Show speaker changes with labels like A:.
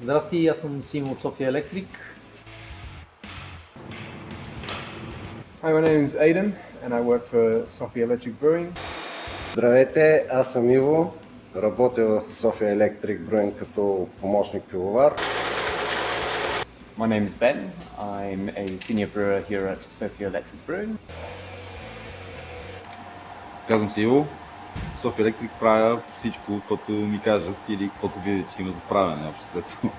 A: Здрасти, аз съм Симо от София Електрик.
B: Hi, my name is Aidan and I work for Sophia Electric Brewing.
C: Здравейте, аз съм Иво, работя в София Electric Brewing като помощник пивовар.
D: My name is Ben. I'm a senior brewer here at Sophia Electric Brewing.
E: Казвам се Иво. В София Електрик правя всичко, което ми кажат или каквото видят, че има за правене общо взето.